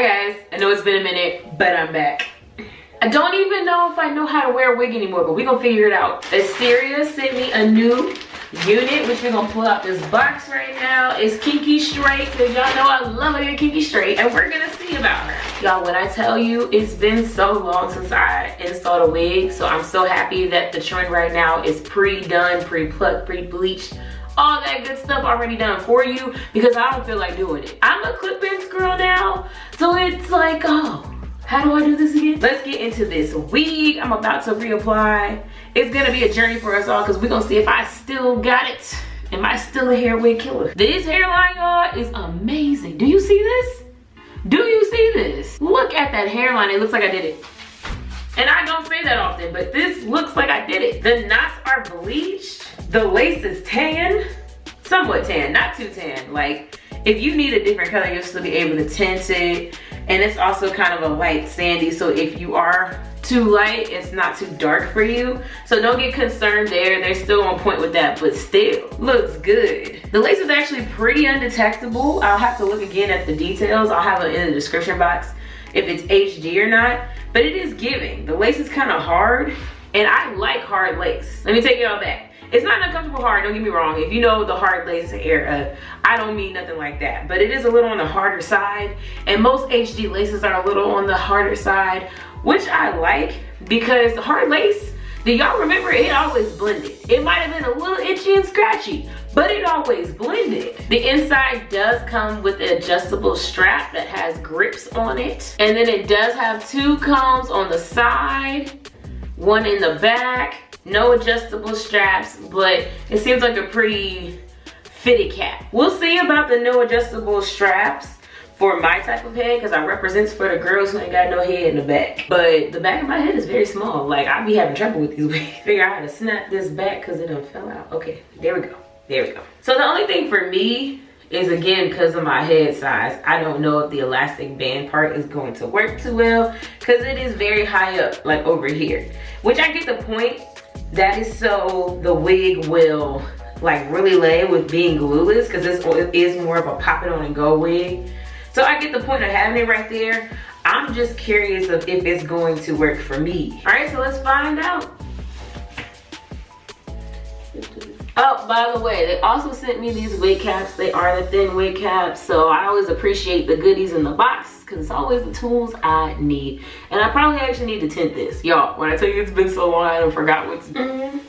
Hi guys, I know it's been a minute, but I'm back. I don't even know if I know how to wear a wig anymore, but we're gonna figure it out. Asteria sent me a new unit, which we're gonna pull out this box right now. It's kinky straight, because y'all know I love a good kinky straight, and we're gonna see about her. Y'all, when I tell you, it's been so long since I installed a wig, so I'm so happy that the trend right now is pre-done, pre-plucked, pre-bleached. All that good stuff already done for you, because I don't feel like doing it. I'm a clip-ins girl now, so it's like, oh, how do I do this again? Let's get into this wig I'm about to reapply. It's gonna be a journey for us all, because we're gonna see if I still got it. Am I still a hair wig killer? This hairline, y'all, is amazing. Do you see this? Do you see this? Look at that hairline. It looks like I did it. And I don't say that often, but this looks like I did it. The knots are bleached. The lace is tan, somewhat tan, not too tan. Like, if you need a different color, you'll still be able to tint it. And it's also kind of a light sandy, so if you are too light, it's not too dark for you. So don't get concerned there. They're still on point with that, but still looks good. The lace is actually pretty undetectable. I'll have to look again at the details. I'll have it in the description box if it's HD or not, but it is giving. The lace is kind of hard, and I like hard lace. Let me take it all back. It's not uncomfortable hard, don't get me wrong. If you know the hard lace era, I don't mean nothing like that, but it is a little on the harder side, and most HD laces are a little on the harder side, which I like, because the hard lace, do y'all remember, it always blended. It might have been a little itchy and scratchy, but it always blended. The inside does come with an adjustable strap that has grips on it, and then it does have 2 combs on the side, 1 in the back. No adjustable straps, but it seems like a pretty fitted cap. We'll see about the no adjustable straps for my type of head, because I represents for the girls who ain't got no head in the back. But the back of my head is very small. Like, I be having trouble with these wigs. Figure out how to snap this back because it done fell out. Okay, there we go. There we go. So the only thing for me is, again, because of my head size, I don't know if the elastic band part is going to work too well, because it is very high up, like over here. Which I get the point. That is so the wig will like really lay with being glueless, because this is more of a pop it on and go wig. So I get the point of having it right there. I'm just curious of if it's going to work for me. All right, so let's find out. Oh, by the way, they also sent me these wig caps. They are the thin wig caps, so I always appreciate the goodies in the box, because it's always the tools I need. And I probably actually need to tint this. Y'all, when I tell you it's been so long, I forgot what to do.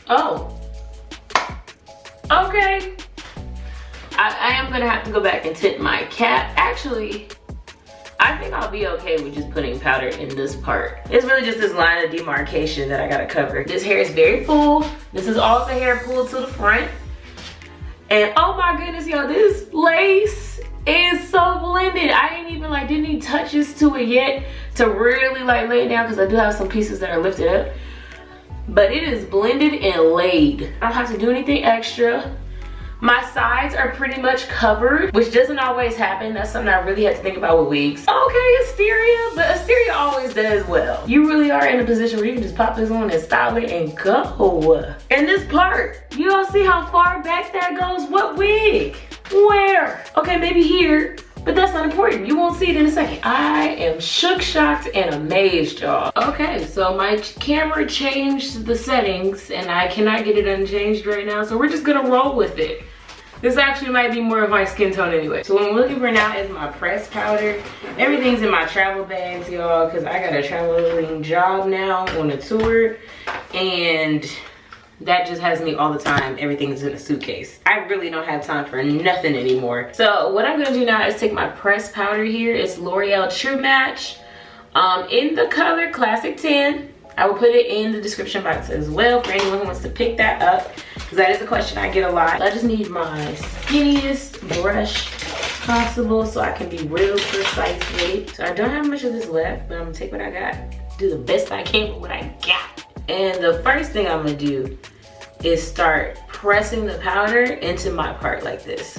Oh. Okay. I am gonna have to go back and tint my cap. Actually, I think I'll be okay with just putting powder in this part. It's really just this line of demarcation that I gotta cover. This hair is very full. This is all the hair pulled to the front. And oh my goodness, y'all, this lace is so blended. I ain't even like, did any touches to it yet to really like lay it down, because I do have some pieces that are lifted up. But it is blended and laid. I don't have to do anything extra. My sides are pretty much covered, which doesn't always happen. That's something I really have to think about with wigs. Okay, Asteria, but Asteria always does well. You really are in a position where you can just pop this on and style it and go. And this part, you all see how far back that goes? What wig? Where? Okay, maybe here, but that's not important. You won't see it in a second. I am shook, shocked, and amazed, y'all. Okay, so my camera changed the settings and I cannot get it unchanged right now, so we're just gonna roll with it. This actually might be more of my skin tone anyway. So what I'm looking for now is my pressed powder. Everything's in my travel bags, y'all, because I got a traveling job now on a tour, and that just has me all the time. Everything's in a suitcase. I really don't have time for nothing anymore. So what I'm gonna do now is take my pressed powder here. It's L'Oreal True Match in the color Classic 10. I will put it in the description box as well for anyone who wants to pick that up, because that is a question I get a lot. I just need my skinniest brush possible so I can be real precise with it. So I don't have much of this left, but I'm gonna take what I got, do the best I can with what I got. And the first thing I'm gonna do is start pressing the powder into my part like this.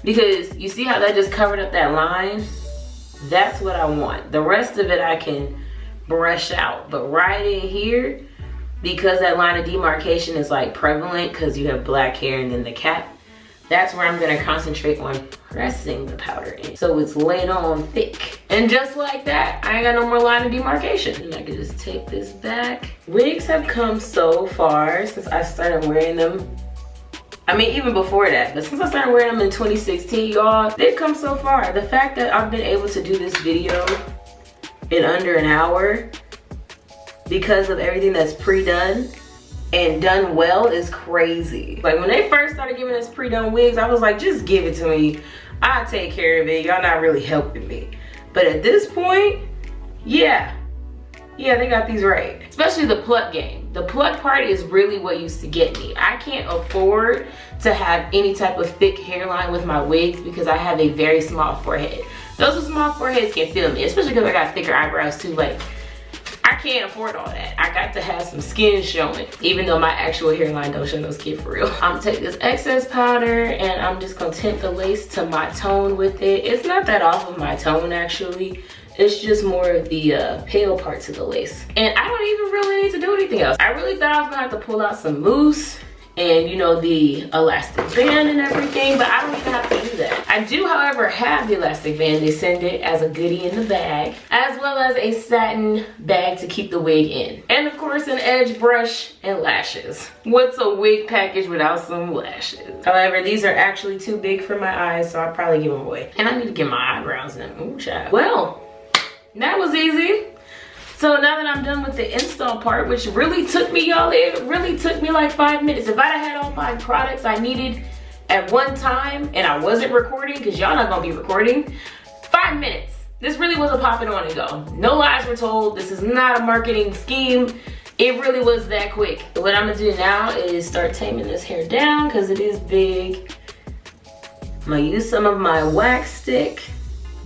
Because you see how that just covered up that line? That's what I want. The rest of it I can brush out, but right in here, because that line of demarcation is like prevalent because you have black hair and then the cap. That's where I'm gonna concentrate on pressing the powder in, so it's laid on thick. And just like that, I ain't got no more line of demarcation. And I can just take this back. Wigs have come so far since I started wearing them. I mean, even before that, but since I started wearing them in 2016, y'all, they've come so far. The fact that I've been able to do this video in under an hour because of everything that's pre-done and done well is crazy. Like when they first started giving us pre-done wigs, I was like, just give it to me. I'll take care of it. Y'all not really helping me. But at this point, yeah, they got these right. Especially the pluck game. The pluck part is really what used to get me. I can't afford to have any type of thick hairline with my wigs because I have a very small forehead. Those with small foreheads can feel me, especially because I got thicker eyebrows too. Like, I can't afford all that. I got to have some skin showing, even though my actual hairline don't show no skin for real. I'm gonna take this excess powder and I'm just gonna tint the lace to my tone with it. It's not that off of my tone actually. It's just more of the pale parts of the lace. And I don't even really need to do anything else. I really thought I was gonna have to pull out some mousse and you know, the elastic band and everything, but I don't even have to do that. I do, however, have the elastic band. They send it as a goodie in the bag, as well as a satin bag to keep the wig in. And of course, an edge brush and lashes. What's a wig package without some lashes? However, these are actually too big for my eyes, so I'll probably give them away. And I need to get my eyebrows in. Ooh, child. Well, that was easy. So now that I'm done with the install part, which really took me, y'all, it really took me like 5 minutes. If I'd have had all my products I needed at one time and I wasn't recording, because y'all not gonna be recording, 5 minutes. This really was a pop it on and go. No lies were told. This is not a marketing scheme. It really was that quick. What I'm gonna do now is start taming this hair down because it is big. I'm gonna use some of my wax stick.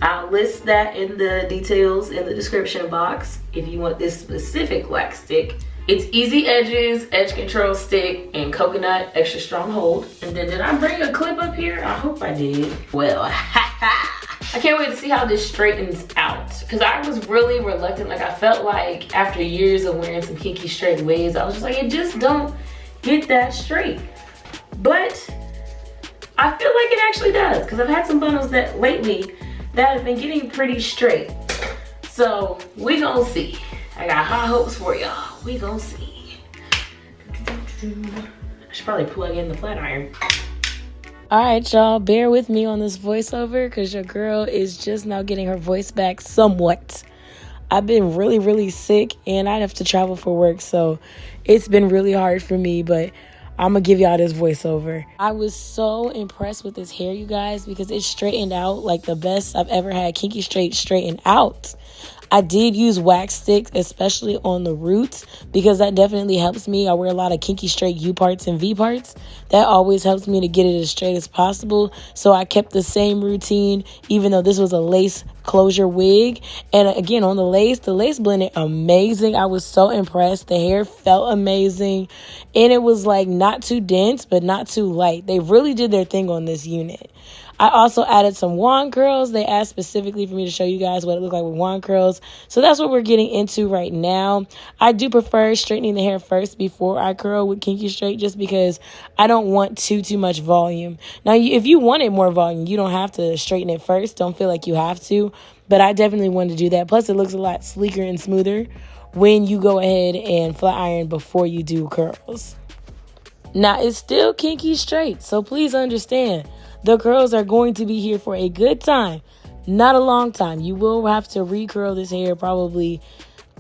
I'll list that in the details in the description box if you want this specific wax stick. It's easy edges, edge control stick, and coconut extra strong hold. And then did I bring a clip up here? I hope I did. Well, I can't wait to see how this straightens out. Cause I was really reluctant. Like I felt like after years of wearing some kinky straight waves, I was just like, it just don't get that straight. But I feel like it actually does. Cause I've had some bundles that lately that have been getting pretty straight. So we gonna see. I got high hopes for y'all. We gonna see. I should probably plug in the flat iron. All right, y'all, bear with me on this voiceover because your girl is just now getting her voice back somewhat. I've been really sick and I have to travel for work, so it's been really hard for me, but I'm gonna give y'all this voiceover. I was so impressed with this hair, you guys, because it straightened out like the best I've ever had kinky straightened out. I did use wax sticks, especially on the roots, because that definitely helps me. I wear a lot of kinky straight U parts and V parts. That always helps me to get it as straight as possible. So I kept the same routine, even though this was a lace closure wig. And again, on the lace blended amazing. I was so impressed. The hair felt amazing. And it was like not too dense, but not too light. They really did their thing on this unit. I also added some wand curls. They asked specifically for me to show you guys what it looked like with wand curls. So that's what we're getting into right now. I do prefer straightening the hair first before I curl with kinky straight, just because I don't want too much volume. Now, if you wanted more volume, you don't have to straighten it first. Don't feel like you have to. But I definitely wanted to do that. Plus, it looks a lot sleeker and smoother when you go ahead and flat iron before you do curls. Now, it's still kinky straight, so please understand. The curls are going to be here for a good time, not a long time. You will have to recurl this hair probably,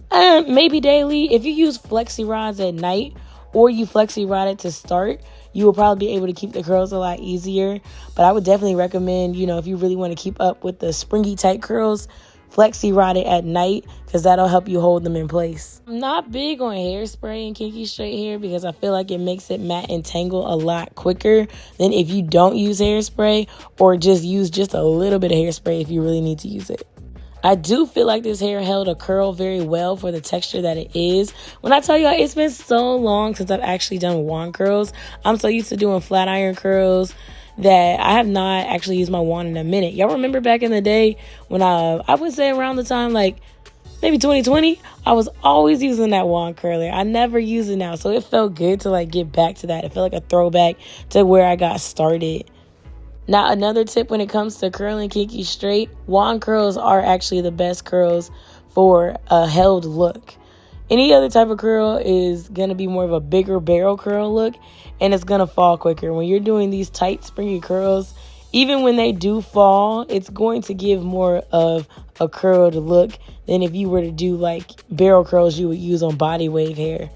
maybe daily. If you use flexi rods at night or you flexi rod it to start, you will probably be able to keep the curls a lot easier. But I would definitely recommend, if you really want to keep up with the springy tight curls, flexi rod it at night because that'll help you hold them in place. I'm not big on hairspray and kinky straight hair because I feel like it makes it matte and tangle a lot quicker than if you don't use hairspray, or just use just a little bit of hairspray if you really need to use it. I do feel like this hair held a curl very well for the texture that it is. When I tell y'all, it's been so long since I've actually done wand curls. I'm so used to doing flat iron curls that I have not actually used my wand in a minute. Y'all remember back in the day when I would say around the time like maybe 2020, I was always using that wand curler. I never use it now. So it felt good to like get back to that. It felt like a throwback to where I got started. Now, another tip when it comes to curling kinky straight, wand curls are actually the best curls for a held look. Any other type of curl is going to be more of a bigger barrel curl look, and it's going to fall quicker. When you're doing these tight, springy curls, even when they do fall, it's going to give more of a curled look than if you were to do like barrel curls you would use on body wave hair.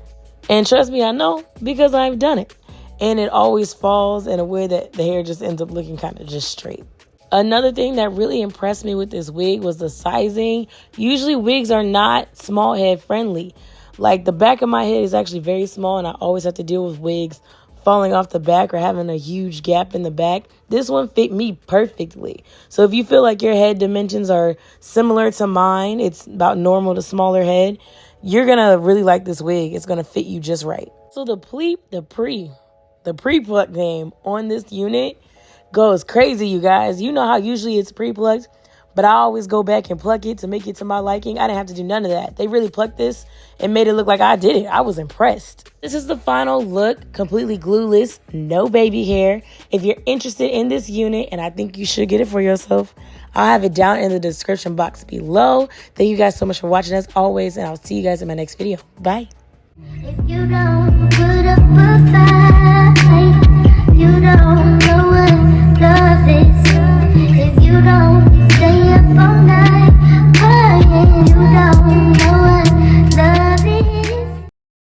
And trust me, I know, because I've done it. And it always falls in a way that the hair just ends up looking kind of just straight. Another thing that really impressed me with this wig was the sizing. Usually wigs are not small head friendly. Like the back of my head is actually very small, and I always have to deal with wigs falling off the back or having a huge gap in the back. This one fit me perfectly. So if you feel like your head dimensions are similar to mine, it's about normal to smaller head, you're going to really like this wig. It's going to fit you just right. So the pre-pluck game on this unit goes crazy, you guys. You know how usually it's pre-plucked, but I always go back and pluck it to make it to my liking. I didn't have to do none of that. They really plucked this and made it look like I did it. I was impressed. This is the final look, completely glueless, no baby hair. If you're interested in this unit, and I think you should get it for yourself, I'll have it down in the description box below. Thank you guys so much for watching as always, and I'll see you guys in my next video. Bye. If you don't put up a fight.